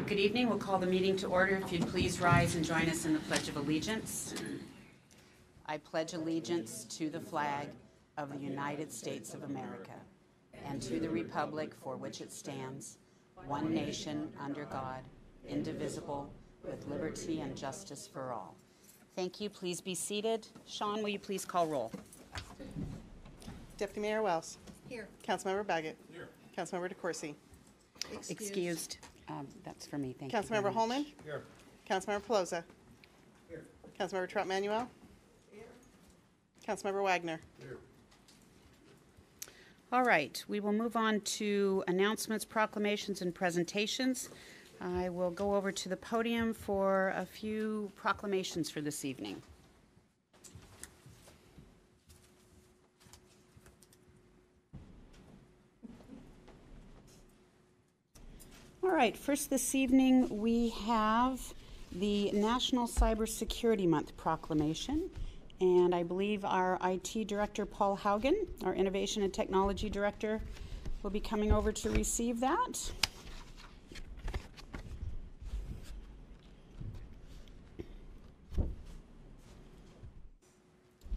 Good evening. We'll call the meeting to order. If you'd please rise and join us in the Pledge of Allegiance. I pledge allegiance to the flag of the United States of America and to the republic for which it stands, one nation under God, indivisible, with liberty and justice for all. Thank you. Please be seated. Sean, will you please call roll? Deputy Mayor Wells. Here. Councilmember Baggett. Here. Councilmember DeCoursey. Excused. That's for me. Thank you. Councilmember Holman. Here. Councilmember Pelosa. Here. Councilmember Trump Manuel. Here. Councilmember Wagner. Here. All right. We will move on to announcements, proclamations, and presentations. I will go over to the podium for a few proclamations for this evening. All right, first this evening we have the National Cybersecurity Month proclamation, and I believe our IT Director, Paul Haugen, our Innovation and Technology Director, will be coming over to receive that.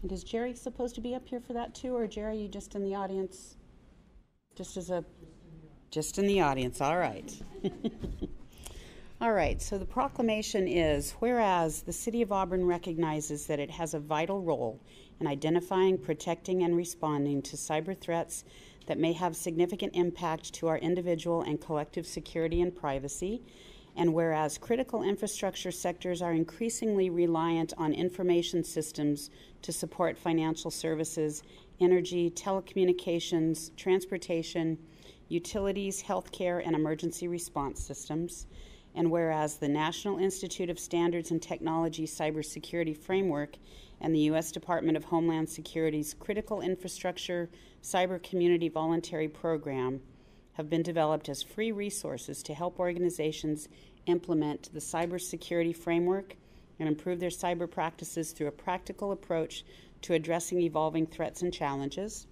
And is Jerry supposed to be up here for that too, or Jerry, you just in the audience? Just in the audience, all right. All right, so the proclamation is, whereas the City of Auburn recognizes that it has a vital role in identifying, protecting, and responding to cyber threats that may have significant impact to our individual and collective security and privacy, and whereas critical infrastructure sectors are increasingly reliant on information systems to support financial services, energy, telecommunications, transportation, utilities, healthcare, and emergency response systems, and whereas the National Institute of Standards and Technology Cybersecurity Framework and the U.S. Department of Homeland Security's Critical Infrastructure Cyber Community Voluntary Program have been developed as free resources to help organizations implement the cybersecurity framework and improve their cyber practices through a practical approach to addressing evolving threats and challenges.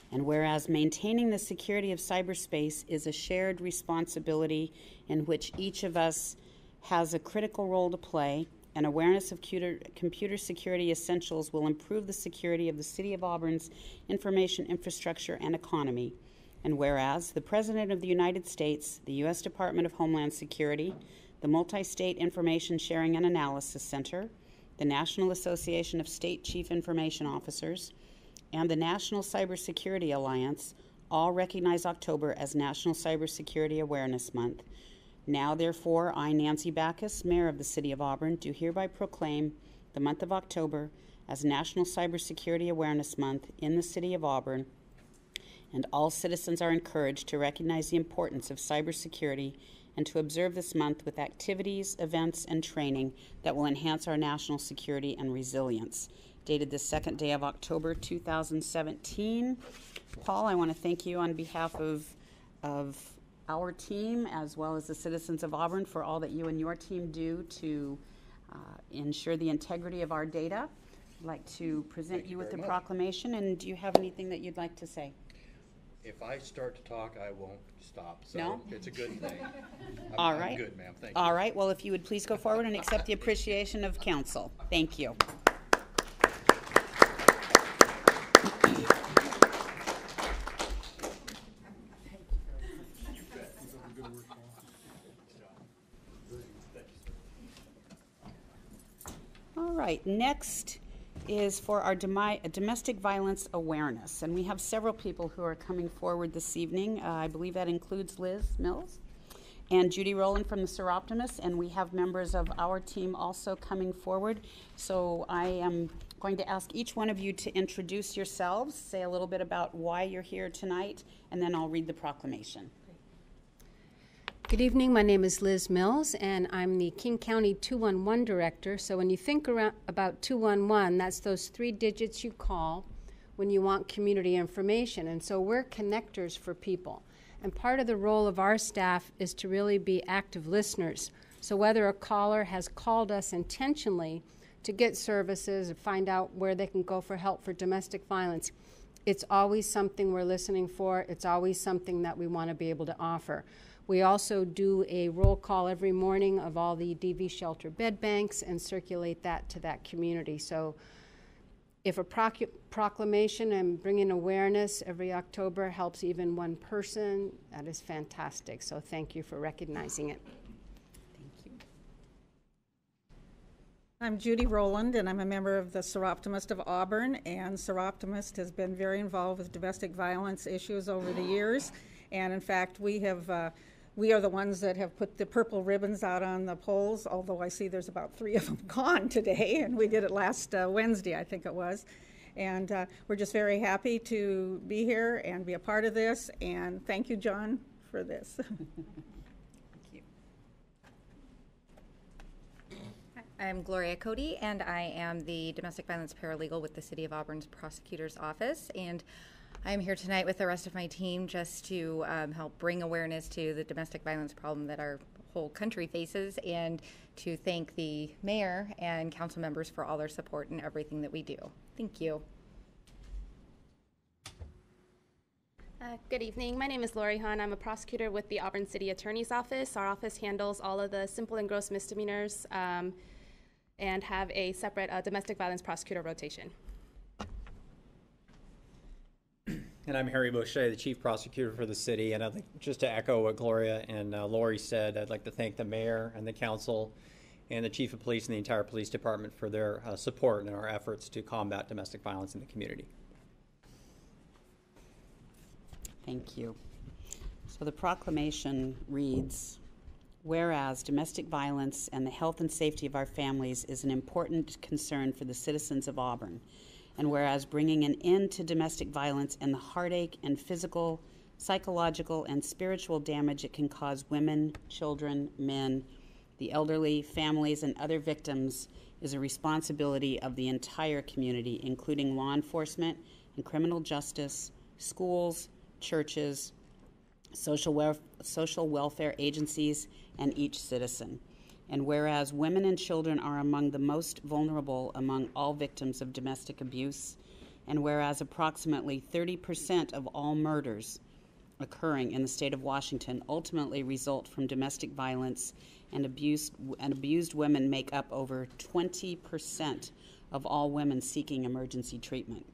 And whereas maintaining the security of cyberspace is a shared responsibility in which each of us has a critical role to play, and awareness of computer security essentials will improve the security of the City of Auburn's information infrastructure and economy. And whereas the President of the United States, the U.S. Department of Homeland Security, the Multi-State Information Sharing and Analysis Center, the National Association of State Chief Information Officers, and the National Cybersecurity Alliance all recognize October as National Cybersecurity Awareness Month. Now, therefore, I, Nancy Backus, Mayor of the City of Auburn, do hereby proclaim the month of October as National Cybersecurity Awareness Month in the City of Auburn, and all citizens are encouraged to recognize the importance of cybersecurity and to observe this month with activities, events, and training that will enhance our national security and resilience. Dated the 2nd day of October 2017. Paul, I want to thank you on behalf of our team as well as the citizens of Auburn for all that you and your team do to ensure the integrity of our data. I'd like to present you with the proclamation, and do you have anything that you'd like to say? If I start to talk, I won't stop. So No? It's a good thing. All I'm right. good, ma'am. Thank you. All right. Well, if you would please go forward and accept the appreciation of council. Thank you. All right. Next is for our domestic violence awareness. And we have several people who are coming forward this evening. I believe that includes Liz Mills and Judy Rowland from the Seroptimus, and we have members of our team also coming forward. So I am going to ask each one of you to introduce yourselves, say a little bit about why you're here tonight, and then I'll read the proclamation. Good evening. My name is Liz Mills, and I'm the King County 211 Director. So when you think about 211, that's those 3 digits you call when you want community information. And so we're connectors for people. And part of the role of our staff is to really be active listeners. So whether a caller has called us intentionally to get services or find out where they can go for help for domestic violence, it's always something we're listening for. It's always something that we want to be able to offer. We also do a roll call every morning of all the DV shelter bed banks and circulate that to that community. So if a proclamation and bringing awareness every October helps even one person, that is fantastic. So thank you for recognizing it. I'm Judy Rowland, and I'm a member of the Seroptimist of Auburn, and Seroptimist has been very involved with domestic violence issues over the years, and in fact we are the ones that have put the purple ribbons out on the poles, although I see there's about 3 of them gone today, and we did it last Wednesday, I think it was. And we're just very happy to be here and be a part of this, and thank you, John, for this. I'm Gloria Cody, and I am the domestic violence paralegal with the City of Auburn's Prosecutor's Office. And I'm here tonight with the rest of my team just to help bring awareness to the domestic violence problem that our whole country faces, and to thank the mayor and council members for all their support in everything that we do. Thank you. Good evening. My name is Lori Hahn. I'm a prosecutor with the Auburn City Attorney's Office. Our office handles all of the simple and gross misdemeanors and have a separate domestic violence prosecutor rotation. And I'm Harry Boucher, the Chief Prosecutor for the city, and I'd like just to echo what Gloria and Lori said. I'd like to thank the mayor and the council and the Chief of Police and the entire police department for their support in our efforts to combat domestic violence in the community. Thank you. So the proclamation reads, whereas domestic violence and the health and safety of our families is an important concern for the citizens of Auburn, and whereas bringing an end to domestic violence and the heartache and physical, psychological, and spiritual damage it can cause women, children, men, the elderly, families, and other victims is a responsibility of the entire community, including law enforcement and criminal justice, schools, churches, social welfare agencies, and each citizen. And whereas women and children are among the most vulnerable among all victims of domestic abuse, and whereas approximately 30% of all murders occurring in the state of Washington ultimately result from domestic violence, and abused women make up over 20% of all women seeking emergency treatment.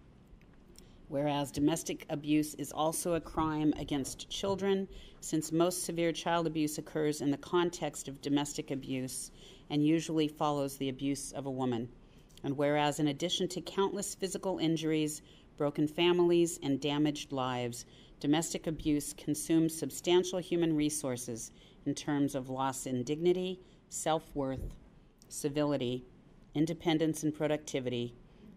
Whereas domestic abuse is also a crime against children, since most severe child abuse occurs in the context of domestic abuse and usually follows the abuse of a woman. And whereas in addition to countless physical injuries, broken families, and damaged lives, domestic abuse consumes substantial human resources in terms of loss in dignity, self-worth, civility, independence, and productivity,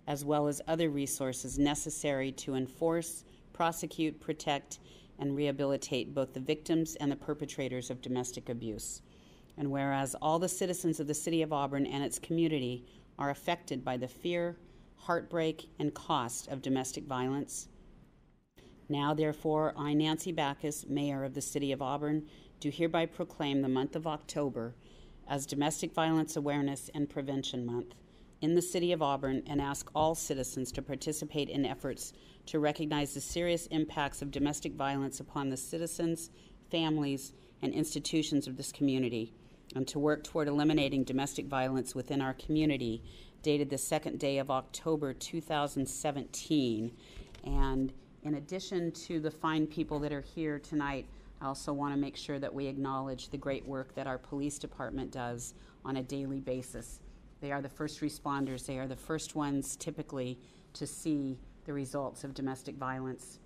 as well as other resources necessary to enforce, prosecute, protect, and rehabilitate both the victims and the perpetrators of domestic abuse. And whereas all the citizens of the City of Auburn and its community are affected by the fear, heartbreak, and cost of domestic violence, now therefore I, Nancy Backus, Mayor of the City of Auburn, do hereby proclaim the month of October as Domestic Violence Awareness and Prevention Month in the City of Auburn, and ask all citizens to participate in efforts to recognize the serious impacts of domestic violence upon the citizens, families, and institutions of this community, and to work toward eliminating domestic violence within our community, dated the 2nd day of October 2017. And in addition to the fine people that are here tonight, I also want to make sure that we acknowledge the great work that our police department does on a daily basis. They are the first responders. They are the first ones typically to see the results of domestic violence.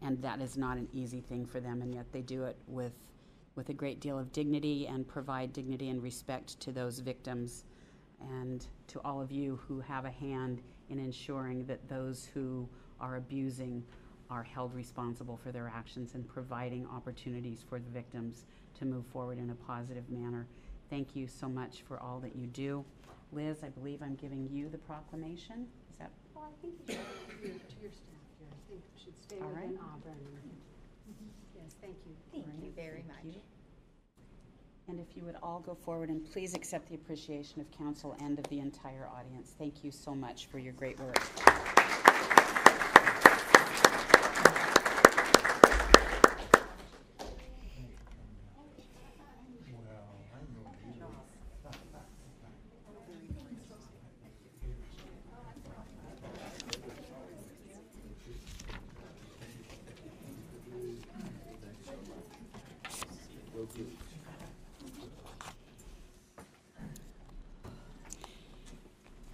And that is not an easy thing for them, and yet they do it with a great deal of dignity and provide dignity and respect to those victims, and to all of you who have a hand in ensuring that those who are abusing are held responsible for their actions and providing opportunities for the victims to move forward in a positive manner. Thank you so much for all that you do. Liz, I believe I'm giving you the proclamation. Is that? Well, I think you should give it to your staff here. I think it should stay All within right. Auburn. Yes, thank you. Thank you very much. And if you would all go forward and please accept the appreciation of council and of the entire audience. Thank you so much for your great work.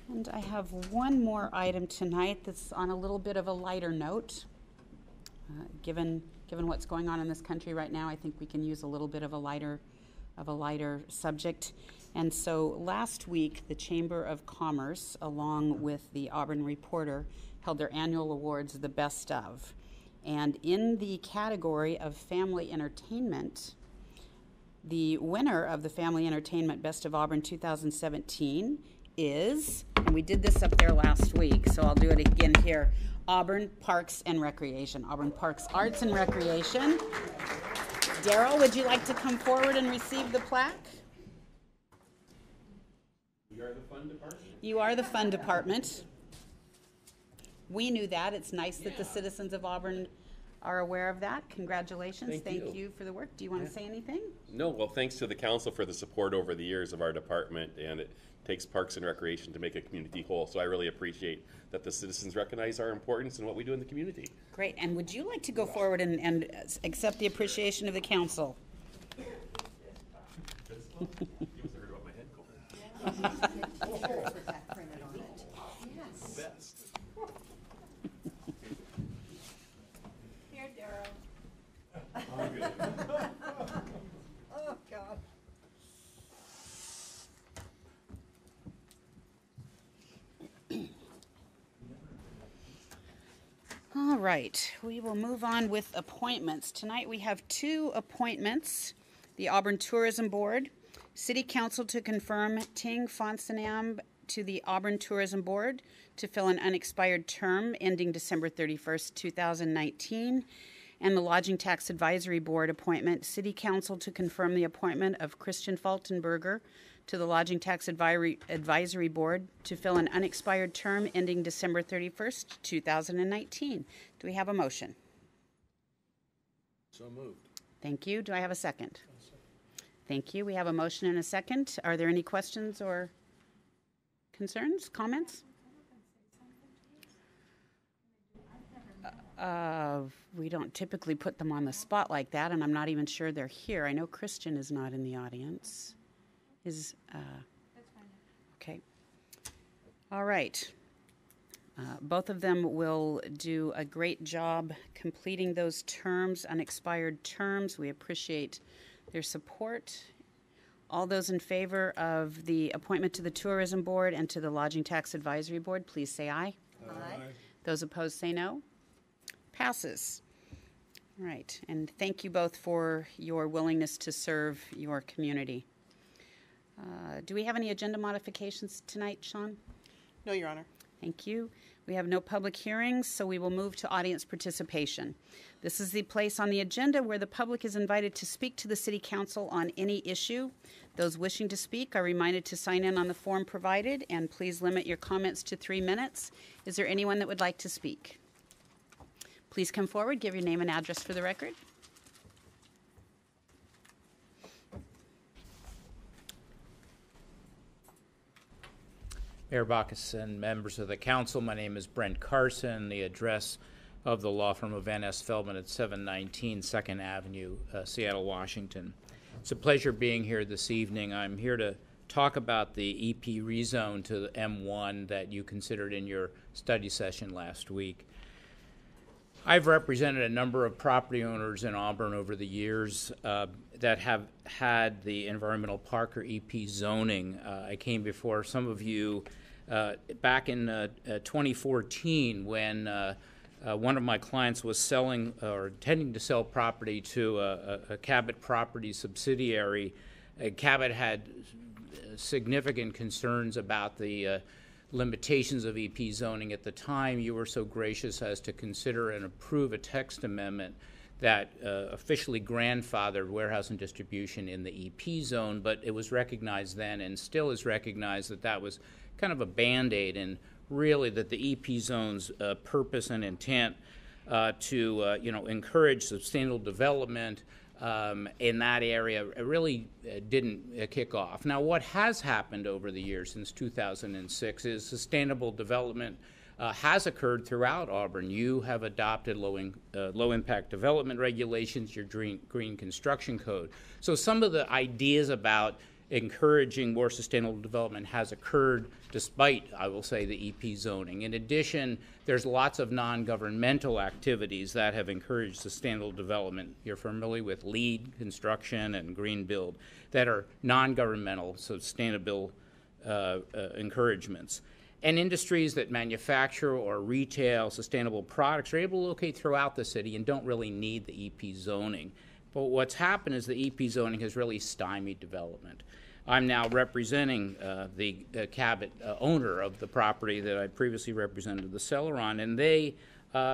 And I have one more item tonight that's on a little bit of a lighter note. Given what's going on in this country right now, I think we can use a little bit of a lighter subject. And so last week, the Chamber of Commerce, along with the Auburn Reporter, held their annual awards, the Best Of. And in the category of family entertainment, the winner of the Family Entertainment Best of Auburn 2017 is, and we did this up there last week, so I'll do it again here, Auburn Parks and Recreation, Auburn Parks Arts and Recreation. Daryl, would you like to come forward and receive the plaque? We are the fun department. You are the fun department. We knew that. It's nice that the citizens of Auburn are aware of that. Congratulations. Thank you for the work. Do you want to say anything? No, well, thanks to the council for the support over the years of our department, and it takes Parks and Recreation to make a community whole. So I really appreciate that the citizens recognize our importance and what we do in the community. Great. And would you like to go forward and accept the appreciation of the council? Here, Daryl. Oh, God. All right, we will move on with appointments. Tonight we have two appointments. The Auburn Tourism Board, City Council to confirm Ting Fonsenam to the Auburn Tourism Board to fill an unexpired term ending December 31st, 2019. And the Lodging Tax Advisory Board appointment, City Council to confirm the appointment of Christian Faltenberger to the Lodging Tax Advisory Board to fill an unexpired term ending December 31st, 2019. Do we have a motion? So moved. Thank you. Do I have a second? Thank you. We have a motion and a second. Are there any questions or concerns, comments? We don't typically put them on the spot like that, and I'm not even sure they're here. I know Christian is not in the audience. That's fine. Okay. All right. Both of them will do a great job completing those terms, unexpired terms. We appreciate their support. All those in favor of the appointment to the Tourism Board and to the Lodging Tax Advisory Board, please say aye. Aye. Those opposed say no. Passes. All right. And thank you both for your willingness to serve your community. Do we have any agenda modifications tonight, Sean? No, Your Honor. Thank you. We have no public hearings, so we will move to audience participation. This is the place on the agenda where the public is invited to speak to the City Council on any issue. Those wishing to speak are reminded to sign in on the form provided, and please limit your comments to 3 minutes. Is there anyone that would like to speak? Please come forward, give your name and address for the record. Mayor Bacchus and members of the council, my name is Brent Carson. The address of the law firm of Van S. Feldman at 719 2nd Avenue, Seattle, Washington. It's a pleasure being here this evening. I'm here to talk about the EP rezone to the M1 that you considered in your study session last week. I've represented a number of property owners in Auburn over the years that have had the environmental park or EP zoning. I came before some of you back in 2014 when one of my clients was selling or intending to sell property to a Cabot property subsidiary. Cabot had significant concerns about the limitations of EP zoning. At the time, you were so gracious as to consider and approve a text amendment that officially grandfathered warehouse and distribution in the EP zone, but it was recognized then and still is recognized that that was kind of a Band-Aid, and really that the EP zone's purpose and intent to encourage sustainable development in that area really didn't kick off. Now, what has happened over the years since 2006 is sustainable development has occurred throughout Auburn. You have adopted low-impact development regulations, your green construction code. So some of the ideas about encouraging more sustainable development has occurred despite, I will say, the EP zoning. In addition, there's lots of non-governmental activities that have encouraged sustainable development. You're familiar with LEED construction and green build that are non-governmental sustainable encouragements. And industries that manufacture or retail sustainable products are able to locate throughout the city and don't really need the EP zoning. But what's happened is the EP zoning has really stymied development. I'm now representing the Cabot owner of the property that I previously represented the seller on, and they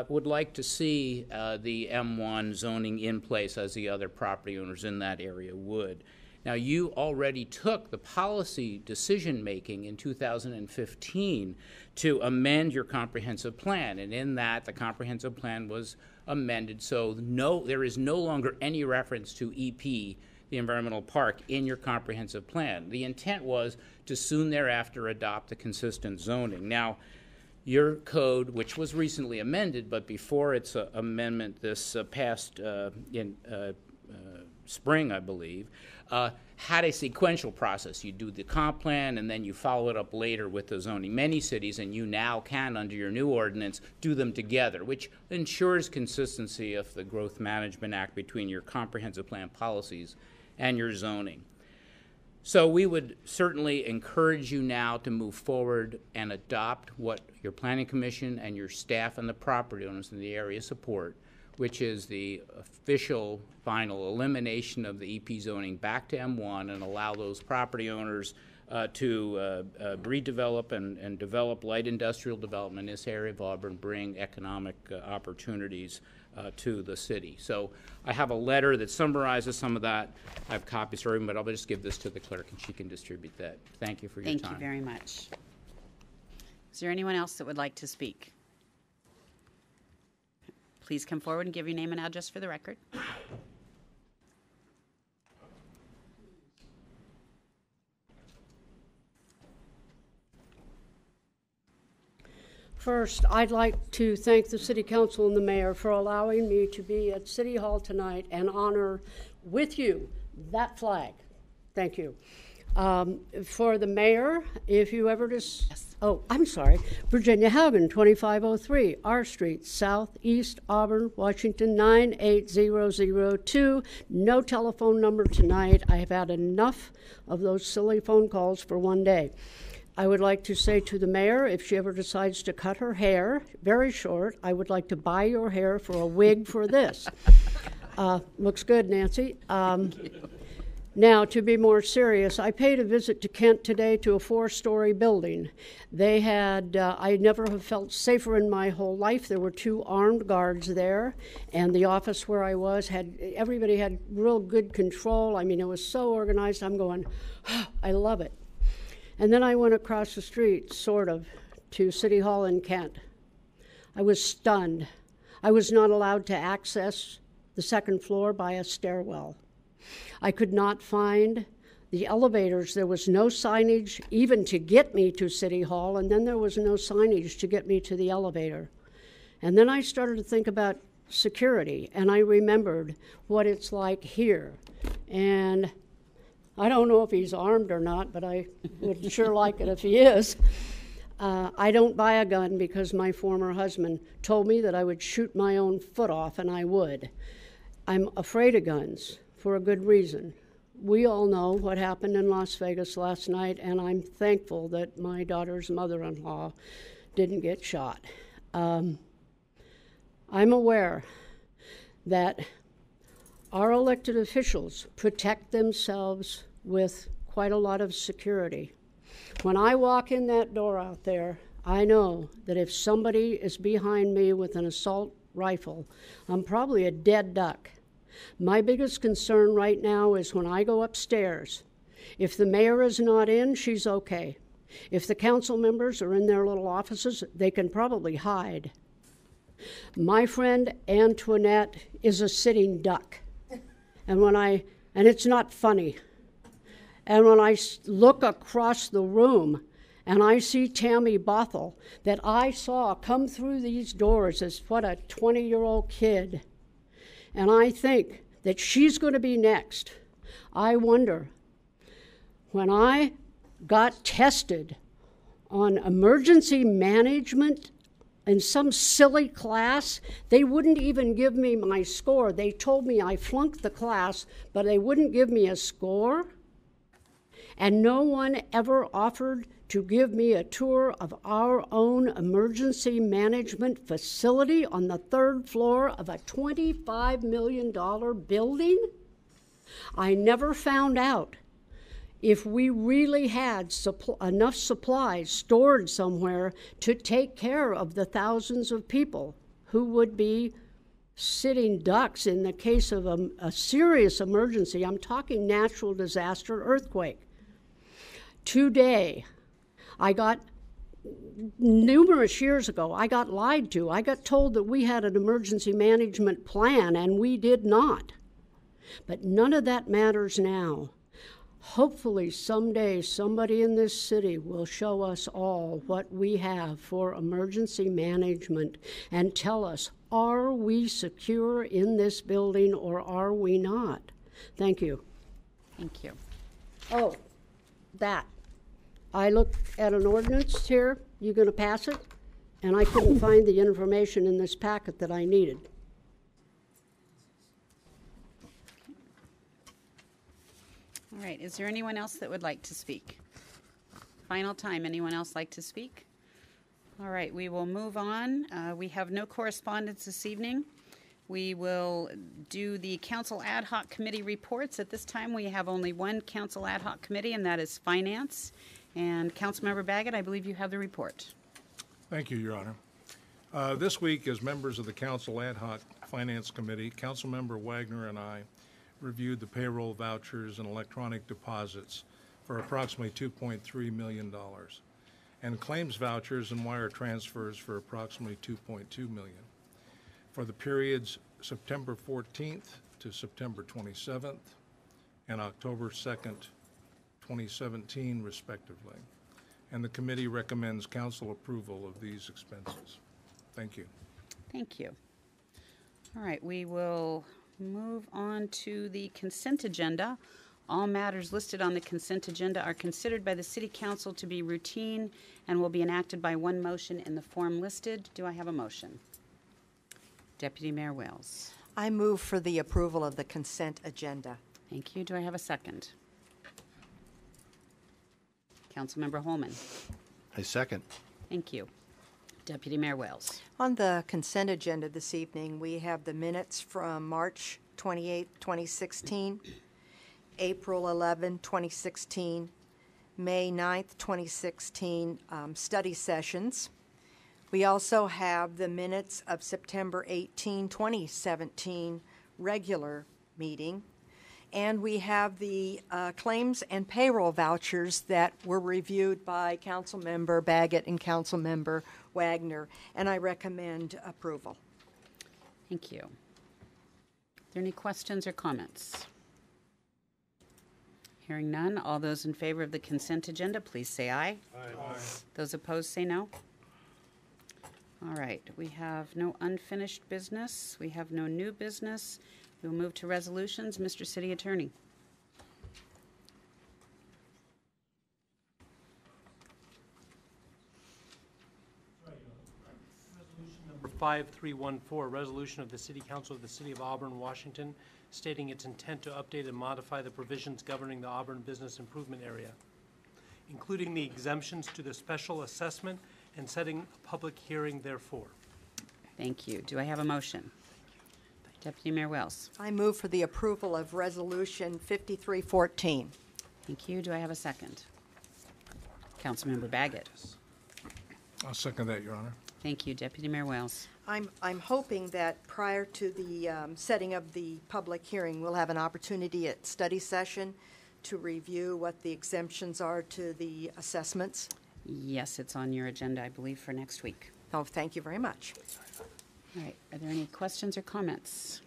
would like to see the M1 zoning in place as the other property owners in that area would. Now, you already took the policy decision-making in 2015 to amend your comprehensive plan, and in that, the comprehensive plan was amended so there is no longer any reference to EP, the environmental park, in your comprehensive plan. The intent was to soon thereafter adopt the consistent zoning. Now, your code, which was recently amended, but before its amendment this past spring, I believe, had a sequential process. You do the comp plan and then you follow it up later with the zoning. Many cities, and you now can under your new ordinance, do them together, which ensures consistency of the Growth Management Act between your comprehensive plan policies and your zoning. So we would certainly encourage you now to move forward and adopt what your Planning Commission and your staff and the property owners in the area support, which is the official final elimination of the EP zoning back to M1 and allow those property owners to redevelop and develop light industrial development in this area of Auburn, bring economic opportunities to the city. So I have a letter that summarizes some of that. I have copies for everyone, but I'll just give this to the clerk and she can distribute that. Thank you for your time. Thank you very much. Is there anyone else that would like to speak? Please come forward and give your name and address for the record. First, I'd like to thank the City Council and the Mayor for allowing me to be at City Hall tonight and honor with you that flag. Thank you. For the Mayor, if you ever just... Yes. Oh, I'm sorry. Virginia Haugen, 2503 R Street, Southeast Auburn, Washington, 98002. No telephone number tonight. I have had enough of those silly phone calls for one day. I would like to say to the Mayor, if she ever decides to cut her hair very short, I would like to buy your hair for a wig for this. Looks good, Nancy. Now, to be more serious, I paid a visit to Kent today to a 4-story building. They had, I never have felt safer in my whole life. There were 2 armed guards there, and the office where I was everybody had real good control. I mean, it was so organized. I'm going, oh, I love it. And then I went across the street, sort of, to City Hall in Kent. I was stunned. I was not allowed to access the second floor by a stairwell. I could not find the elevators. There was no signage even to get me to City Hall, and then there was no signage to get me to the elevator. And then I started to think about security, and I remembered what it's like here. And I don't know if he's armed or not, but I would sure like it if he is. I don't buy a gun because my former husband told me that I would shoot my own foot off, and I would. I'm afraid of guns for a good reason. We all know what happened in Las Vegas last night, and I'm thankful that my daughter's mother-in-law didn't get shot. I'm aware that our elected officials protect themselves with quite a lot of security. When I walk in that door out there, I know that if somebody is behind me with an assault rifle, I'm probably a dead duck. My biggest concern right now is when I go upstairs. If the mayor is not in, she's okay. If the council members are in their little offices, they can probably hide. My friend Antoinette is a sitting duck. And it's not funny. And when I look across the room and I see Tammy Bothell that I saw come through these doors as what a 20-year-old kid, and I think that she's going to be next, I wonder, when I got tested on emergency management in some silly class, they wouldn't even give me my score. They told me I flunked the class, but they wouldn't give me a score. And no one ever offered to give me a tour of our own emergency management facility on the 3rd floor of a $25 million building. I never found out if we really had enough supplies stored somewhere to take care of the thousands of people who would be sitting ducks in the case of a serious emergency. I'm talking natural disaster, earthquake. Today, I got, numerous years ago, I got lied to. I got told that we had an emergency management plan, and we did not. But none of that matters now. Hopefully someday somebody in this city will show us all what we have for emergency management and tell us, are we secure in this building or are we not? Thank you. Thank you. Oh, that. I looked at an ordinance here. You going to pass it? And I couldn't find the information in this packet that I needed. All right, is there anyone else that would like to speak? Final time, anyone else like to speak? All right, we will move on. We have no correspondence this evening. We will do the council ad hoc committee reports. At this time, we have only one council ad hoc committee, and that is finance. And Councilmember Baggett, I believe you have the report. Thank you, Your Honor. This week, as members of the council ad hoc finance committee, Councilmember Wagner and I reviewed the payroll vouchers and electronic deposits for approximately $2.3 million, and claims vouchers and wire transfers for approximately $2.2 million for the periods September 14th to September 27th and October 2nd, 2017, respectively. And the committee recommends council approval of these expenses. Thank you. Thank you. All right, we will move on to the consent agenda. All matters listed on the consent agenda are considered by the City Council to be routine and will be enacted by one motion in the form listed. Do I have a motion? Deputy Mayor Wells. I move for the approval of the consent agenda. Thank you. Do I have a second? Councilmember Holman. I second. Thank you. Deputy Mayor Wells. On the consent agenda this evening, we have the minutes from March 28, 2016, April 11, 2016, May 9, 2016 study sessions. We also have the minutes of September 18, 2017 regular meeting. And we have the claims and payroll vouchers that were reviewed by Councilmember Baggett and Councilmember Wagner, and I recommend approval. Thank you. Are there any questions or comments? Hearing none, all those in favor of the consent agenda, please say aye. Aye. Those opposed, say no. All right, we have no unfinished business. We have no new business. We'll move to resolutions. Mr. City Attorney. Resolution number 5314, resolution of the City Council of the City of Auburn, Washington, stating its intent to update and modify the provisions governing the Auburn Business Improvement Area, including the exemptions to the special assessment and setting a public hearing therefore. Thank you. Do I have a motion? Deputy Mayor Wells. I move for the approval of Resolution 5314. Thank you. Do I have a second? Councilmember Baggett. I'll second that, Your Honor. Thank you. Deputy Mayor Wells. I'm hoping that prior to the setting of the public hearing, we'll have an opportunity at study session to review what the exemptions are to the assessments. Yes, it's on your agenda, I believe, for next week. Oh, thank you very much. All right. Are there any questions or comments?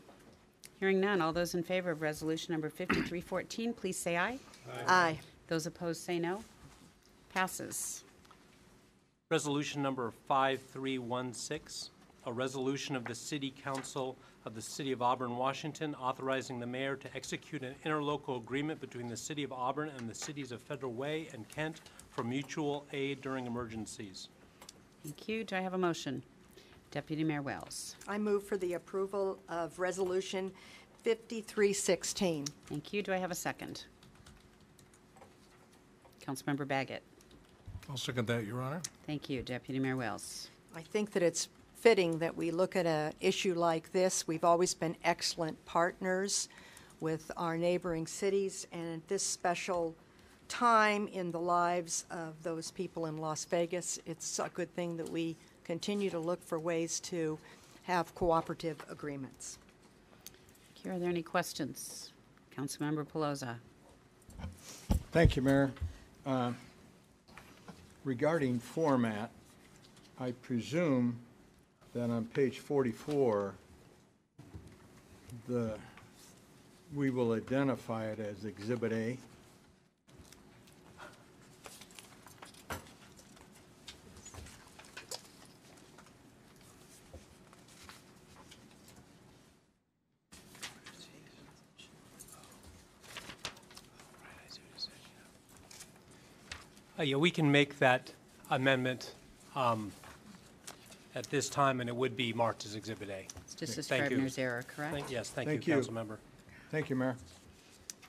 Hearing none, all those in favor of resolution number 5314, please say aye. Aye. Aye. Those opposed, say no. Passes. Resolution number 5316, a resolution of the City Council of the City of Auburn, Washington, authorizing the mayor to execute an interlocal agreement between the City of Auburn and the cities of Federal Way and Kent for mutual aid during emergencies. Thank you. Do I have a motion? Deputy Mayor Wells. I move for the approval of Resolution 5316. Thank you. Do I have a second? Councilmember Baggett. I'll second that, Your Honor. Thank you. Deputy Mayor Wells. I think that it's fitting that we look at an issue like this. We've always been excellent partners with our neighboring cities, and at this special time in the lives of those people in Las Vegas, it's a good thing that we continue to look for ways to have cooperative agreements. Thank you. Are there any questions? Councilmember Pelosa. Thank you, Mayor. Regarding format, I presume that on page 44, we will identify it as Exhibit A. Yeah, we can make that amendment at this time, and it would be marked as Exhibit A. It's just a Thank you. Scrivener's error, correct? Yes, thank Thank you, you. Councilmember. Thank you, Mayor.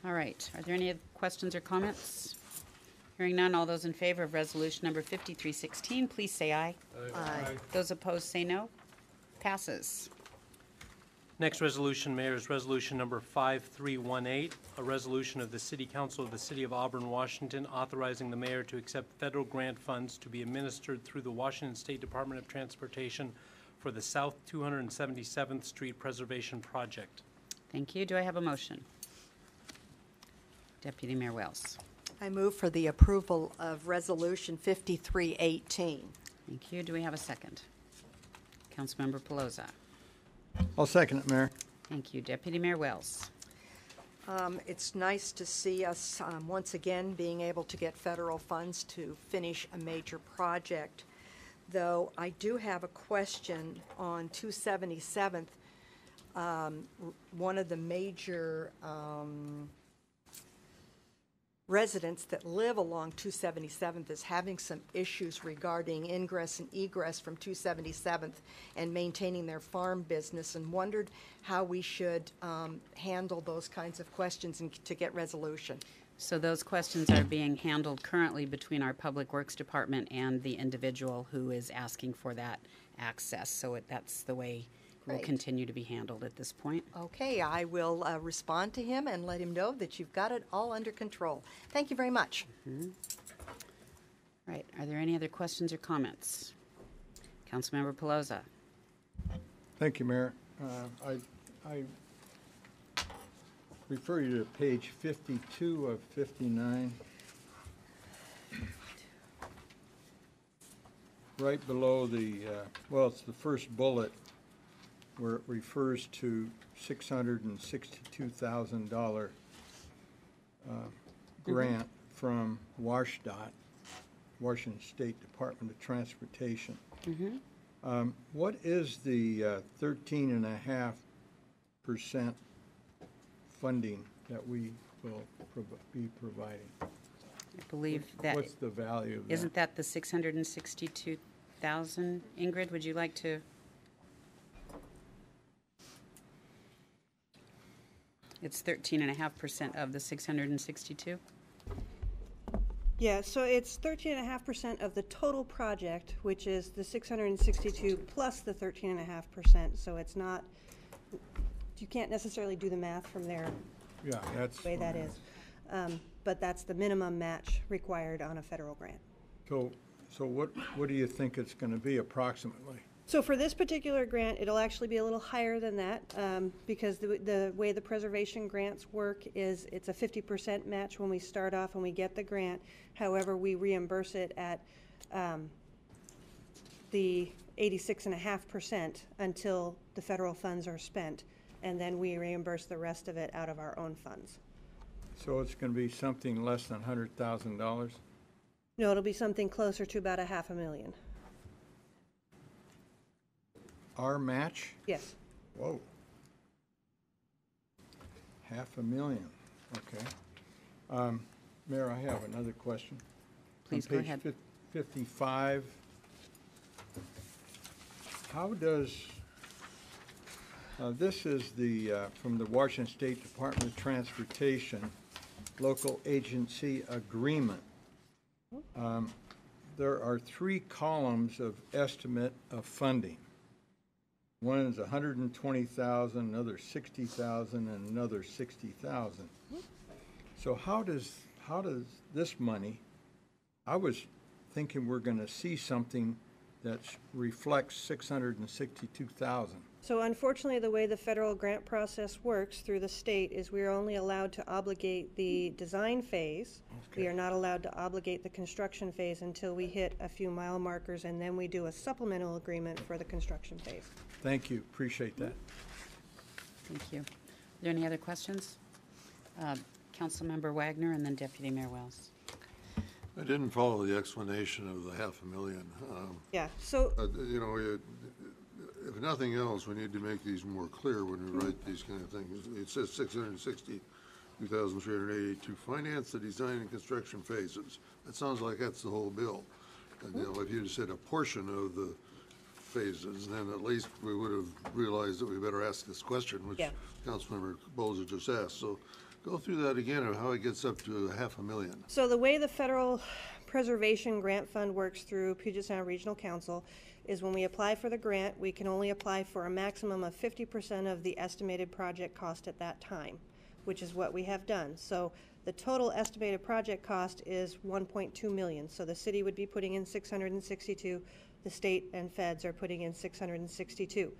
All right. Are there any questions or comments? Hearing none, all those in favor of resolution number 5316, please say aye. Aye. Those opposed say no. Passes. Next resolution, Mayor, is resolution number 5318, a resolution of the City Council of the City of Auburn, Washington, authorizing the mayor to accept federal grant funds to be administered through the Washington State Department of Transportation for the South 277th Street Preservation Project. Thank you. Do I have a motion? Deputy Mayor Wells. I move for the approval of Resolution 5318. Thank you. Do we have a second? Councilmember Pelosa. I'll second it, Mayor. Thank you. Deputy Mayor Wells. It's nice to see us once again being able to get federal funds to finish a major project, though I do have a question on 277th. One of the major residents that live along 277th is having some issues regarding ingress and egress from 277th and maintaining their farm business, and wondered how we should handle those kinds of questions and to get resolution. So those questions are being handled currently between our Public Works Department and the individual who is asking for that access. So that's the way it will Great. continue to be handled at this point. Okay, I will respond to him and let him know that you've got it all under control. Thank you very much. Right. Are there any other questions or comments? Councilmember Pelosa. Thank you, Mayor. I refer you to page 52 of 59. Right below the, well, it's the first bullet where it refers to $662,000 grant from WashDOT, Washington State Department of Transportation. What is the 13.5% funding that we will be providing? I believe that. What's the value of that? Isn't that the 662,000? Ingrid, would you like to? It's 13.5% of the 662. Yeah, so it's 13.5% of the total project, which is the 662 plus the 13.5%. So it's not, you can't necessarily do the math from there. Yeah, that's the way that is. But that's the minimum match required on a federal grant. So what do you think it's going to be approximately? So for this particular grant, it'll actually be a little higher than that because the way the preservation grants work is it's a 50% match when we start off and we get the grant. However, we reimburse it at the 86.5% until the federal funds are spent, and then we reimburse the rest of it out of our own funds. So it's going to be something less than $100,000? No, it'll be something closer to about $500,000. our match? Yes. Whoa. $500,000, okay. Mayor, I have another question. Please On go page ahead. 55, how does, this is the, from the Washington State Department of Transportation Local Agency Agreement. There are 3 columns of estimate of funding. One is 120,000, another 60,000, and another 60,000. So how does this money, I was thinking we're going to see something that reflects 662,000. So unfortunately, the way the federal grant process works through the state is we are only allowed to obligate the design phase. Okay. We are not allowed to obligate the construction phase until we hit a few mile markers, and then we do a supplemental agreement for the construction phase. Thank you, appreciate that. Thank you. Are there any other questions? Councilmember Wagner and then Deputy Mayor Wells. I didn't follow the explanation of the $500,000. Yeah, so You know, if nothing else, we need to make these more clear when we write these kind of things. It says 662,380 to finance the design and construction phases. That sounds like that's the whole bill. And, you know, if you said a portion of the phases, then at least we would have realized that we better ask this question, which Councilmember Bowles just asked. So go through that again of how it gets up to $500,000. So the way the Federal Preservation Grant Fund works through Puget Sound Regional Council is when we apply for the grant, we can only apply for a maximum of 50% of the estimated project cost at that time, which is what we have done. So the total estimated project cost is $1.2 million. So the city would be putting in 662, the state and feds are putting in 662.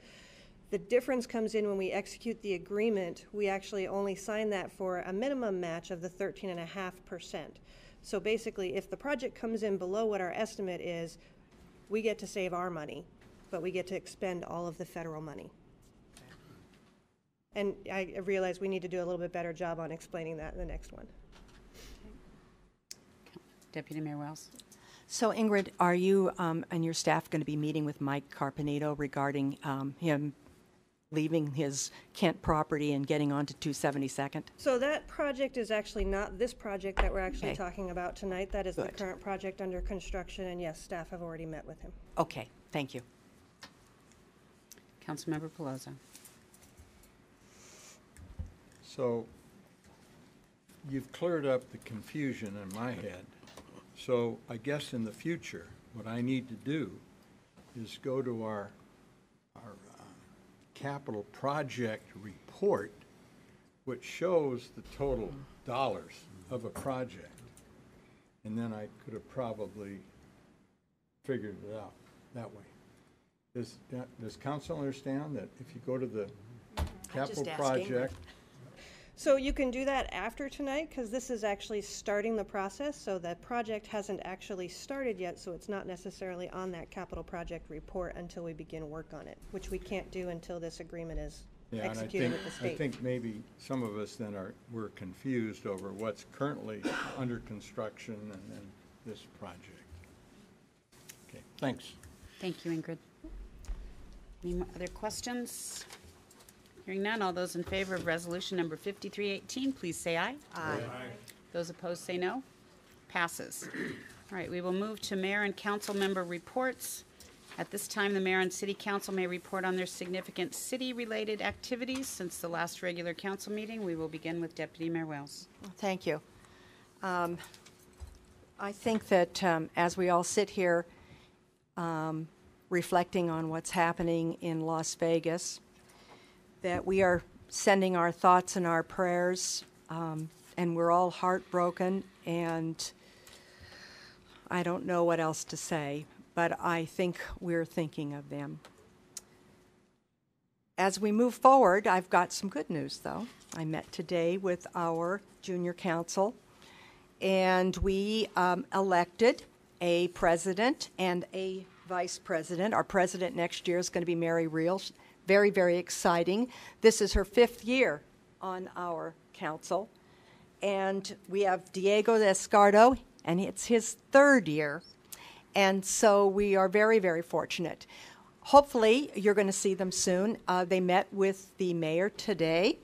The difference comes in when we execute the agreement. We actually only sign that for a minimum match of the 13.5%. So basically, if the project comes in below what our estimate is, we get to save our money, but we get to expend all of the federal money. And I realize we need to do a little bit better job on explaining that in the next one. Deputy Mayor Wells. So Ingrid, are you and your staff going to be meeting with Mike Carpenito regarding him leaving his Kent property and getting onto 272nd? So that project is actually not this project that we're actually talking about tonight. That is the current project under construction, and yes, staff have already met with him. Okay, thank you. Councilmember Pelosi. So you've cleared up the confusion in my head. So I guess in the future, what I need to do is go to our capital project report, which shows the total dollars of a project. And then I could have probably figured it out that way. Does council understand that if you go to the capital project? So you can do that after tonight, because this is actually starting the process. So the project hasn't actually started yet, so it's not necessarily on that capital project report until we begin work on it, which we can't do until this agreement is executed with the state. I think maybe some of us then we're confused over what's currently under construction and then this project. Okay, thanks. Thank you, Ingrid. Any other questions? Hearing none, all those in favor of resolution number 5318, please say aye. Aye. Those opposed say no. Passes. All right, we will move to mayor and council member reports. At this time, the mayor and city council may report on their significant city-related activities. Since the last regular council meeting, we will begin with Deputy Mayor Wells. Thank you. I think that as we all sit here reflecting on what's happening in Las Vegas, that we are sending our thoughts and our prayers, and we're all heartbroken, and I don't know what else to say, but I think we're thinking of them. As we move forward, I've got some good news, though. I met today with our junior council, and we elected a president and a vice president. Our president next year is going to be Mary Reel. Very, very exciting. This is her 5th year on our council. And we have Diego Descardo, and it's his 3rd year. And so we are very, very fortunate. hopefully, you're going to see them soon. They met with the mayor today,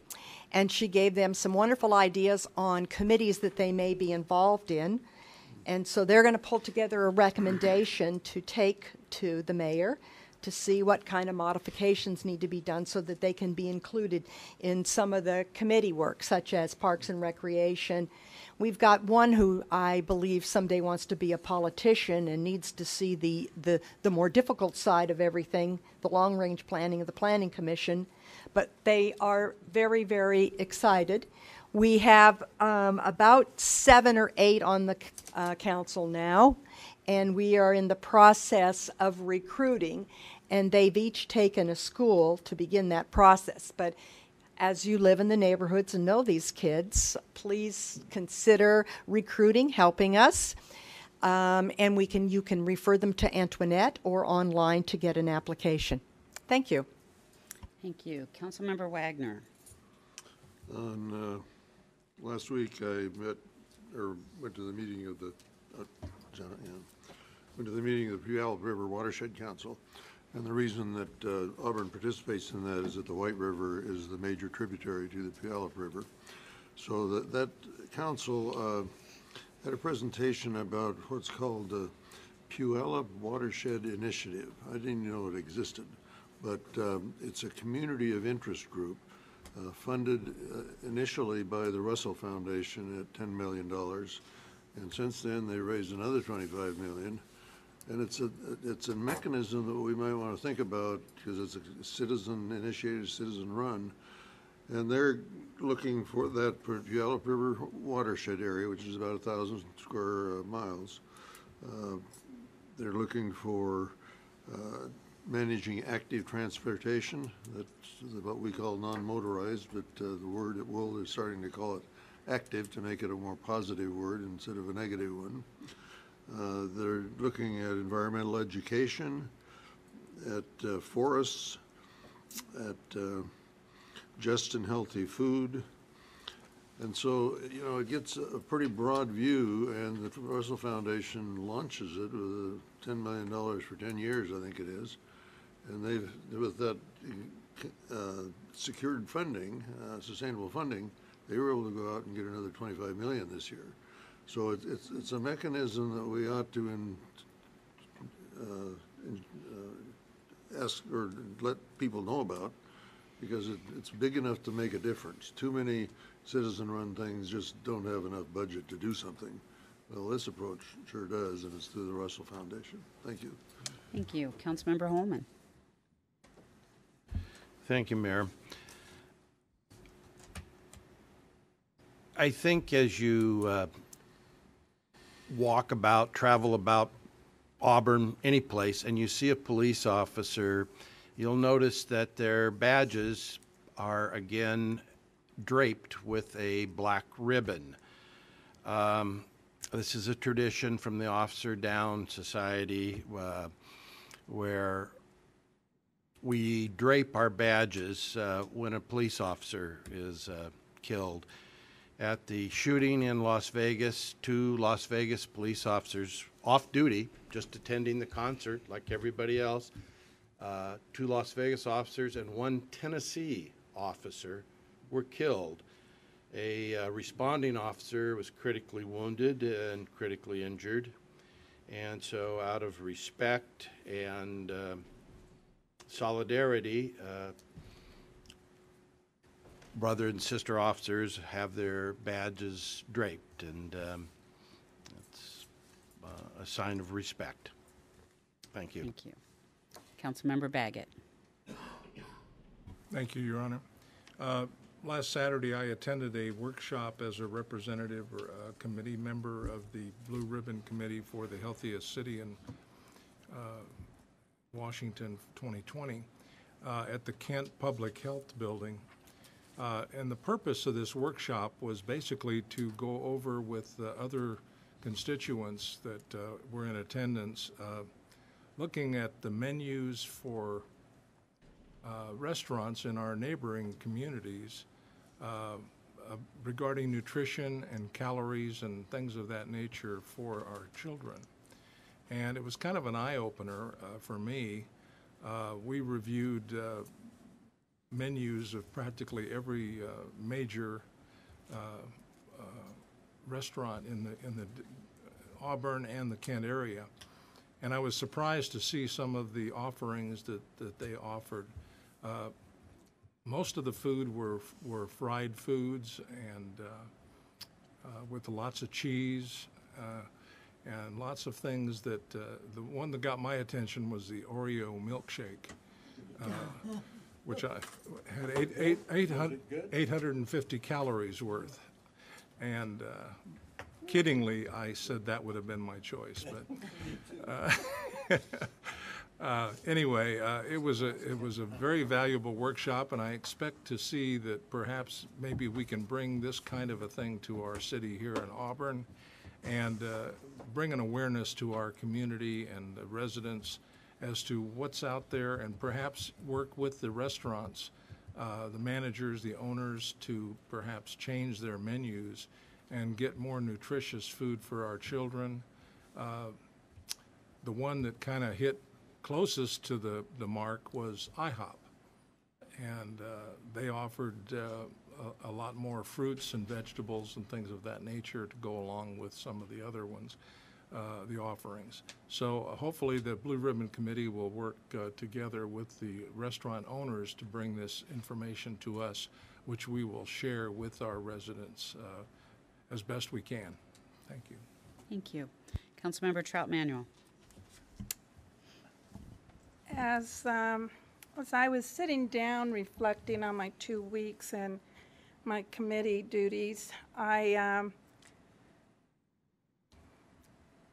and she gave them some wonderful ideas on committees that they may be involved in. And so they're going to pull together a recommendation to take to the mayor to see what kind of modifications need to be done so that they can be included in some of the committee work, such as Parks and Recreation. We've got one who I believe someday wants to be a politician and needs to see the more difficult side of everything, the long-range planning of the Planning Commission. But they are very, very excited. We have about 7 or 8 on the council now, and we are in the process of recruiting, and they've each taken a school to begin that process. But as you live in the neighborhoods and know these kids, please consider recruiting, helping us, and you can refer them to Antoinette or online to get an application. Thank you. Thank you. Councilmember Wagner. Last week I went to the meeting of the Puyallup River Watershed Council, and the reason that Auburn participates in that is that the White River is the major tributary to the Puyallup River. So that council had a presentation about what's called the Puyallup Watershed Initiative. I didn't even know it existed, but it's a community of interest group funded initially by the Russell Foundation at $10 million, and since then they raised another $25 million. And it's a mechanism that we might want to think about because it's a citizen-initiated, citizen-run, and they're looking for that Puyallup River watershed area, which is about 1,000 square miles. They're looking for managing active transportation. That's what we call non-motorized, but the word at Wool is starting to call it active to make it a more positive word instead of a negative one. They're looking at environmental education, at forests, at just and healthy food. And so, you know, it gets a pretty broad view, and the Russell Foundation launches it with $10 million for 10 years, I think it is. And they've, with that secured funding, sustainable funding, they were able to go out and get another $25 million this year. So it's a mechanism that we ought to ask or let people know about, because it's big enough to make a difference. Too many citizen-run things just don't have enough budget to do something. Well, this approach sure does, and it's through the Russell Foundation. Thank you. Thank you. Councilmember Holman. Thank you, Mayor. I think as you walk about, travel about Auburn, any place, and you see a police officer, you'll notice that their badges are again draped with a black ribbon. This is a tradition from the Officer Down Society where we drape our badges when a police officer is killed. At the shooting in Las Vegas, 2 Las Vegas police officers off duty, just attending the concert like everybody else, 2 Las Vegas officers and 1 Tennessee officer were killed. A responding officer was critically wounded and critically injured. And so out of respect and solidarity, brother and sister officers have their badges draped, and it's a sign of respect. Thank you. Thank you. Councilmember Baggett. Thank you, Your Honor. Last Saturday, I attended a workshop as a representative or a committee member of the Blue Ribbon Committee for the Healthiest City in Washington 2020 at the Kent Public Health Building. And the purpose of this workshop was basically to go over with the other constituents that were in attendance, looking at the menus for restaurants in our neighboring communities regarding nutrition and calories and things of that nature for our children. And it was kind of an eye-opener for me We reviewed menus of practically every major restaurant in the Auburn and the Kent area. And I was surprised to see some of the offerings that they offered. Most of the food were fried foods and with lots of cheese and lots of things that the one that got my attention was the Oreo milkshake, which I had 850 calories worth. And kiddingly, I said that would have been my choice, but anyway, it was a very valuable workshop, and I expect to see that perhaps maybe we can bring this kind of a thing to our city here in Auburn, and bring an awareness to our community and the residents as to what's out there, and perhaps work with the restaurants, the managers, the owners, to perhaps change their menus and get more nutritious food for our children. The one that kind of hit closest to the mark was IHOP, and they offered a lot more fruits and vegetables and things of that nature to go along with some of the other ones, the offerings. So hopefully the Blue Ribbon Committee will work together with the restaurant owners to bring this information to us, which we will share with our residents as best we can. Thank you. Thank you. Councilmember Trout Manuel. As I was sitting down reflecting on my 2 weeks and my committee duties, I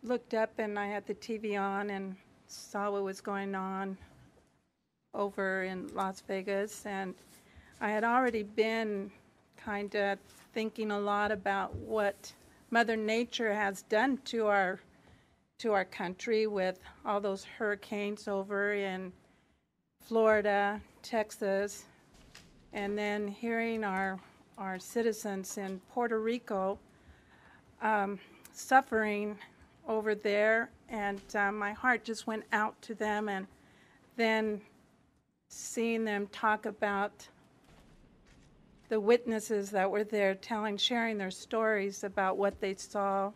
looked up and I had the TV on and saw what was going on over in Las Vegas, and I had already been kind of thinking a lot about what Mother Nature has done to our country with all those hurricanes over in Florida, Texas, and then hearing our citizens in Puerto Rico suffering over there, and my heart just went out to them, and then seeing them talk about the witnesses that were there sharing their stories about what they saw.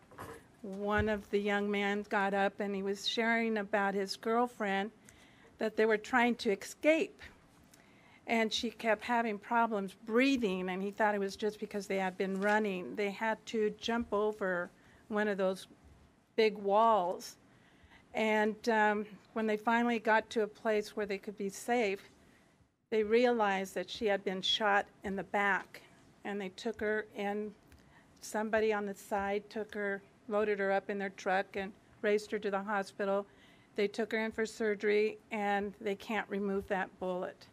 One of the young men got up and he was sharing about his girlfriend, that they were trying to escape, and she kept having problems breathing, and he thought it was just because they had been running. They had to jump over one of those big walls, and when they finally got to a place where they could be safe, they realized that she had been shot in the back, and they took her in. Somebody on the side took her, loaded her up in their truck and raced her to the hospital. They took her in for surgery, and they can't remove that bullet.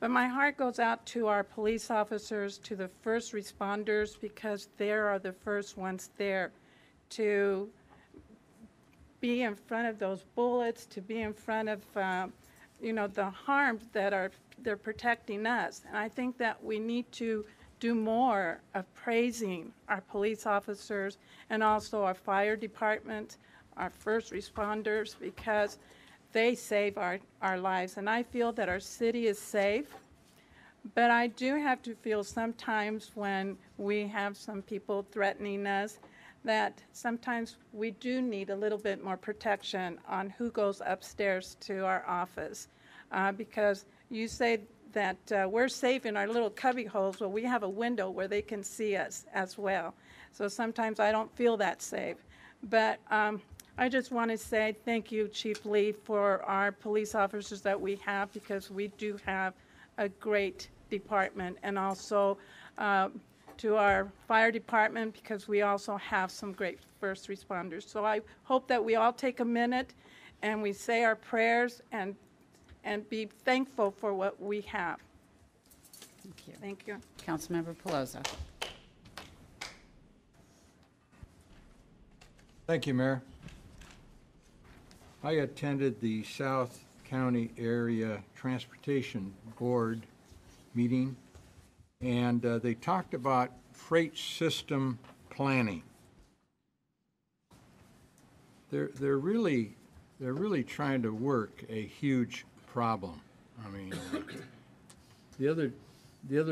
But my heart goes out to our police officers, to the first responders, because they are the first ones there to be in front of those bullets, to be in front of the harms that they're protecting us. And I think that we need to do more of praising our police officers and also our fire department, our first responders, because they save our lives. And I feel that our city is safe, but I do have to feel sometimes when we have some people threatening us that sometimes we do need a little bit more protection on who goes upstairs to our office, because you say that we're safe in our little cubby holes. Well, we have a window where they can see us as well. So sometimes I don't feel that safe. But I just want to say thank you, Chief Lee, for our police officers that we have, because we do have a great department, and also to our fire department, because we also have some great first responders. So I hope that we all take a minute and we say our prayers and be thankful for what we have. Thank you. Thank you. Councilmember Pelosa. Thank you, Mayor. I attended the South County Area Transportation Board meeting, and they talked about freight system planning. There they're really trying to work a huge problem. I mean, the other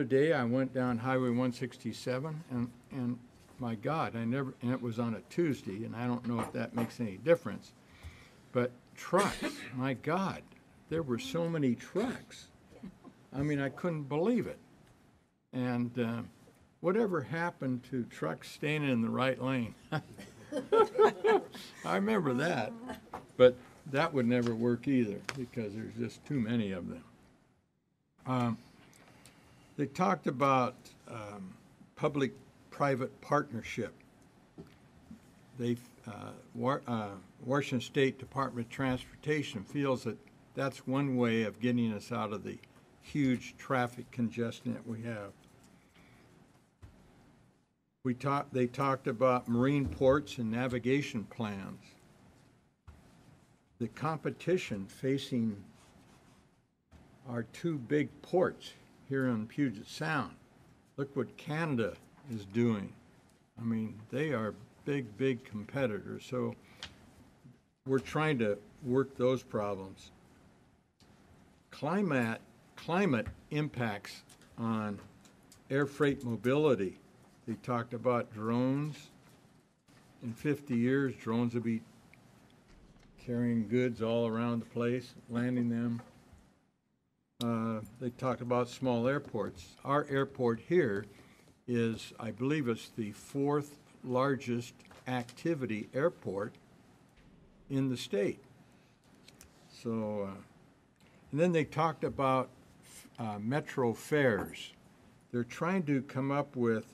day I went down Highway 167 and my God, and it was on a Tuesday, and I don't know if that makes any difference, but trucks, my God, there were so many trucks. I mean, I couldn't believe it. And whatever happened to trucks staying in the right lane? I remember that, but that would never work either because there's just too many of them. They talked about public-private partnership. Washington State Department of Transportation feels that that's one way of getting us out of the huge traffic congestion that we have. They talked about marine ports and navigation plans. The competition facing our two big ports here in Puget Sound. Look what Canada is doing. I mean, they are big, big competitors. So we're trying to work those problems. Climate impacts on air freight mobility. They talked about drones. In 50 years, drones will be carrying goods all around the place, landing them. They talked about small airports. Our airport here is, I believe it's the 4th largest activity airport in the state. So, and then they talked about metro fares. They're trying to come up with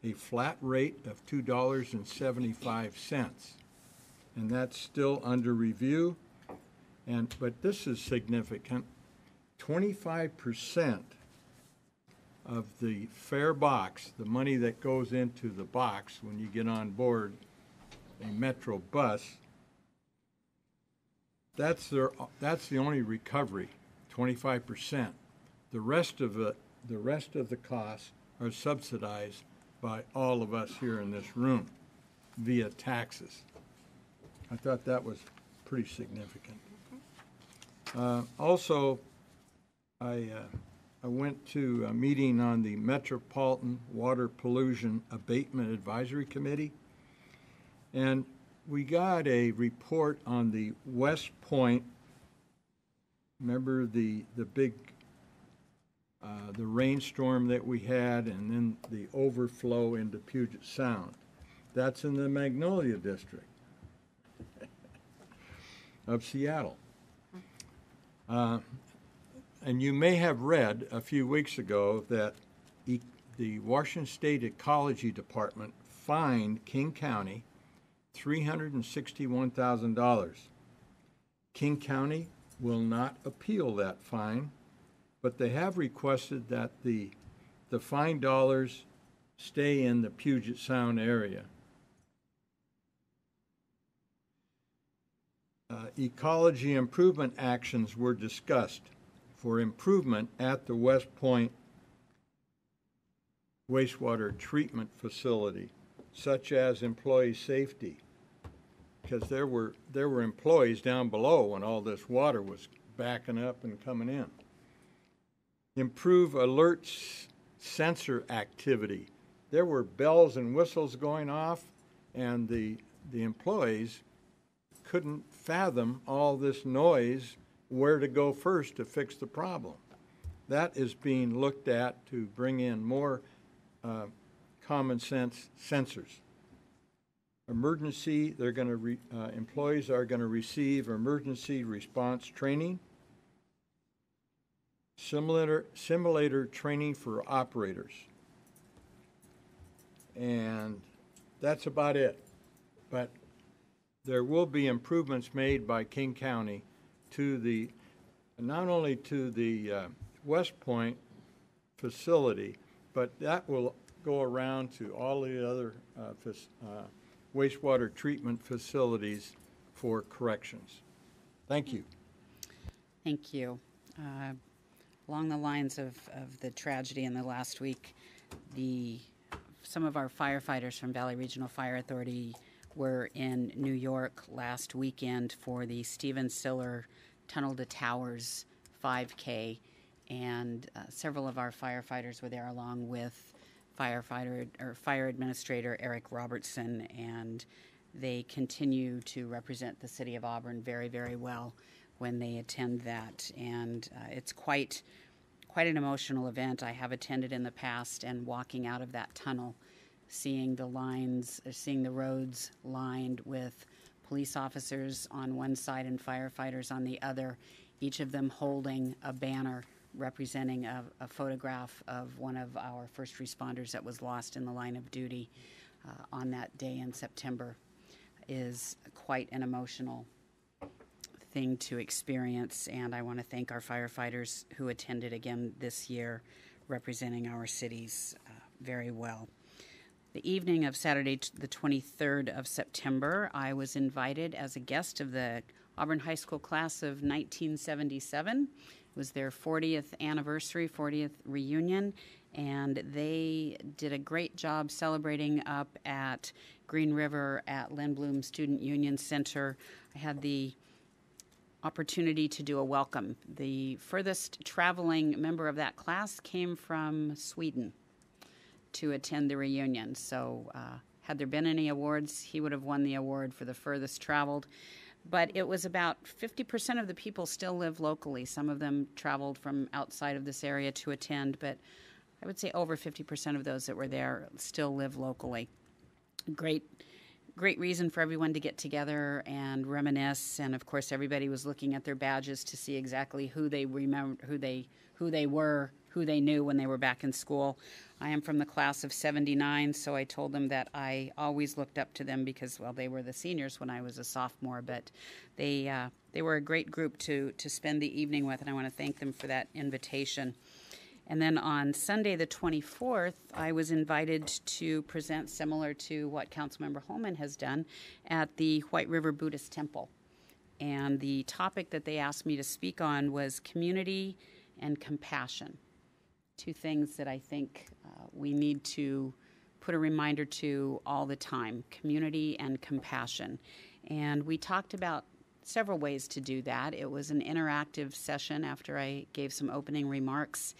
a flat rate of $2.75, and that's still under review. But this is significant. 25% of the fare box, the money that goes into the box when you get on board a metro bus, that's the only recovery, 25%. The rest of the costs are subsidized by all of us here in this room via taxes. I thought that was pretty significant. Also, I went to a meeting on the Metropolitan Water Pollution Abatement Advisory Committee, and we got a report on the West Point. Remember the big the rainstorm that we had, and then the overflow into Puget Sound. That's in the Magnolia District of Seattle. And you may have read a few weeks ago that the Washington State Ecology Department fined King County $361,000. King County will not appeal that fine, but they have requested that the fine dollars stay in the Puget Sound area. Ecology improvement actions were discussed for improvement at the West Point wastewater treatment facility, such as employee safety, because there were employees down below when all this water was backing up and coming in. Improve alert sensor activity. There were bells and whistles going off, and the employees couldn't fathom all this noise, where to go first to fix the problem. That is being looked at to bring in more common sense sensors. Emergency, employees are going to receive emergency response training, simulator training for operators. And that's about it. But there will be improvements made by King County to not only to the West Point facility, but that will go around to all the other wastewater treatment facilities for corrections. Thank you. Thank you. Along the lines of the tragedy in the last week, some of our firefighters from Valley Regional Fire Authority were in New York last weekend for the Stephen Siller Tunnel to Towers 5K, and several of our firefighters were there, along with Fire Administrator Eric Robertson, and they continue to represent the city of Auburn very, very well when they attend that, and it's quite an emotional event. I have attended in the past, and walking out of that tunnel, seeing the roads lined with police officers on one side and firefighters on the other, each of them holding a banner representing a photograph of one of our first responders that was lost in the line of duty on that day in September, is quite an emotional thing to experience, and I want to thank our firefighters who attended again this year, representing our cities very well. The evening of Saturday, the 23rd of September, I was invited as a guest of the Auburn High School class of 1977. It was their 40th anniversary, 40th reunion, and they did a great job celebrating up at Green River at Lindblom Student Union Center. I had the opportunity to do a welcome. The furthest traveling member of that class came from Sweden to attend the reunion. So had there been any awards, he would have won the award for the furthest traveled. But it was about 50% of the people still live locally. Some of them traveled from outside of this area to attend, but I would say over 50% of those that were there still live locally. Great reason for everyone to get together and reminisce, and of course everybody was looking at their badges to see exactly who they remember, who they were, who they knew when they were back in school. I am from the class of 79, so I told them that I always looked up to them because, well, they were the seniors when I was a sophomore, but they were a great group to spend the evening with, and I want to thank them for that invitation. And then on Sunday the 24th, I was invited to present, similar to what Councilmember Holman has done, at the White River Buddhist Temple. And the topic that they asked me to speak on was community and compassion. Two things that I think we need to put a reminder to all the time: community and compassion. And we talked about several ways to do that. It was an interactive session after I gave some opening remarks.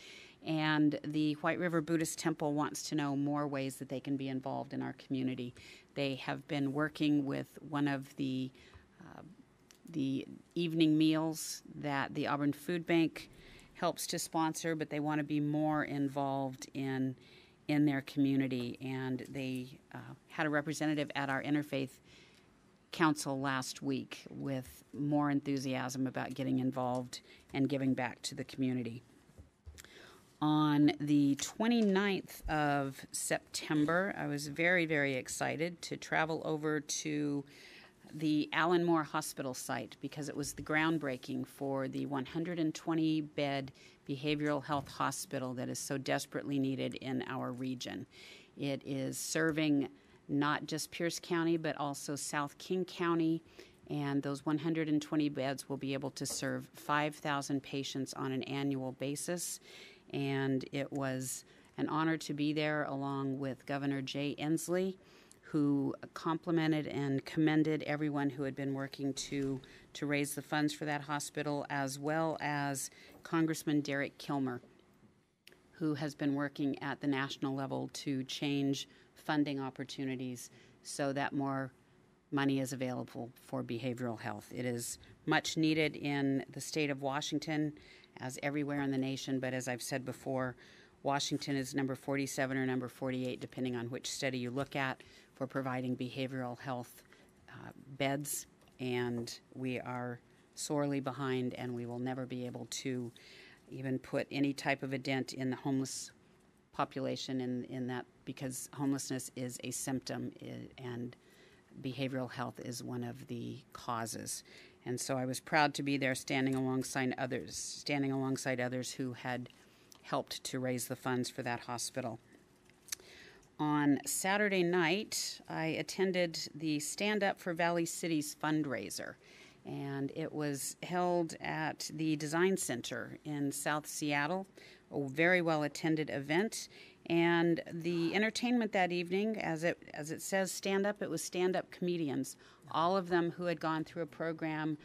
And the White River Buddhist Temple wants to know more ways that they can be involved in our community. They have been working with one of the evening meals that the Auburn Food Bank helps to sponsor, but they want to be more involved in their community. And they had a representative at our Interfaith Council last week with more enthusiasm about getting involved and giving back to the community. On the 29th of September, I was very, very excited to travel over to the Allen Moore Hospital site because it was the groundbreaking for the 120-bed behavioral health hospital that is so desperately needed in our region. It is serving not just Pierce County, but also South King County, and those 120 beds will be able to serve 5,000 patients on an annual basis. And it was an honor to be there along with Governor Jay Inslee, who complimented and commended everyone who had been working to raise the funds for that hospital, as well as Congressman Derek Kilmer, who has been working at the national level to change funding opportunities so that more money is available for behavioral health. It is much needed in the state of Washington, as everywhere in the nation, but as I've said before, Washington is number 47 or number 48, depending on which study you look at, for providing behavioral health beds, and we are sorely behind, and we will never be able to even put any type of a dent in the homeless population in that, because homelessness is a symptom and behavioral health is one of the causes. And so I was proud to be there standing alongside others who had helped to raise the funds for that hospital. On Saturday night, I attended the Stand Up for Valley Cities fundraiser, and it was held at the Design Center in South Seattle, a very well-attended event, And the entertainment that evening, as it says stand up, it was stand-up comedians, all of them who had gone through a program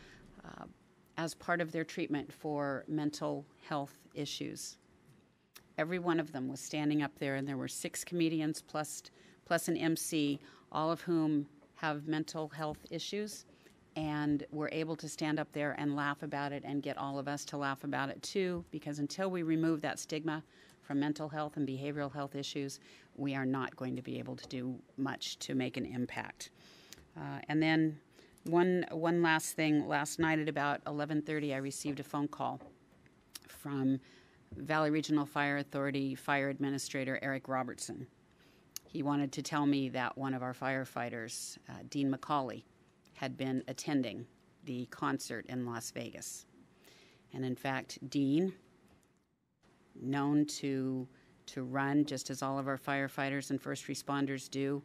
as part of their treatment for mental health issues. Every one of them was standing up there, and there were 6 comedians plus an MC, all of whom have mental health issues, and were able to stand up there and laugh about it and get all of us to laugh about it too, because until we remove that stigma from mental health and behavioral health issues, we are not going to be able to do much to make an impact. And then one last thing, last night at about 11:30, I received a phone call from Valley Regional Fire Authority Fire Administrator Eric Robertson. He wanted to tell me that one of our firefighters, Dean McCauley, had been attending the concert in Las Vegas. And in fact, Dean, known to run, just as all of our firefighters and first responders do,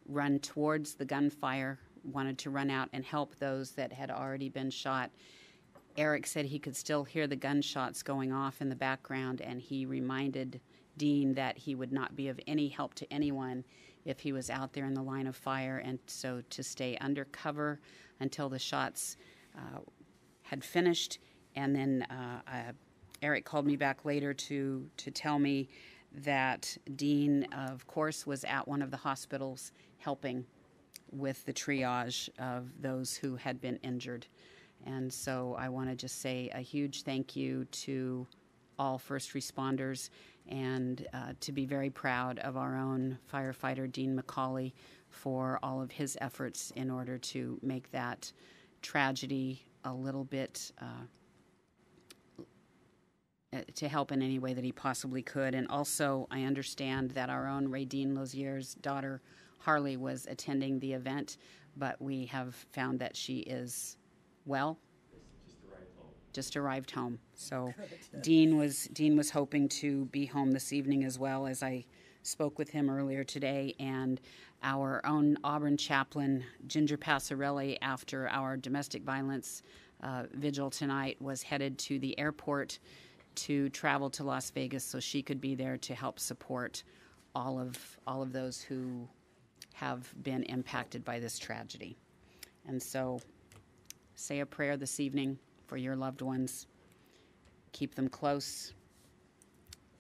run towards the gunfire, wanted to run out and help those that had already been shot. Eric said he could still hear the gunshots going off in the background, and he reminded Dean that he would not be of any help to anyone if he was out there in the line of fire, and so to stay under cover until the shots had finished. And then Eric called me back later to tell me that Dean, of course, was at one of the hospitals helping with the triage of those who had been injured. And so I want to just say a huge thank you to all first responders, and to be very proud of our own firefighter, Dean McCauley, for all of his efforts in order to make that tragedy a little bit, to help in any way that he possibly could. And also, I understand that our own Radine Lozier's daughter, Harley, was attending the event, but we have found that she is well. Just arrived home. So Dean was hoping to be home this evening as well, as I spoke with him earlier today. And our own Auburn chaplain, Ginger Passarelli, after our domestic violence vigil tonight, was headed to the airport to travel to Las Vegas so she could be there to help support all of those who have been impacted by this tragedy. And so say a prayer this evening for your loved ones. Keep them close.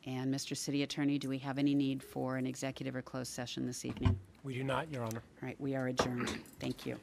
And Mr. City Attorney, do we have any need for an executive or closed session this evening? We do not, Your Honor. All right, we are adjourned. Thank you.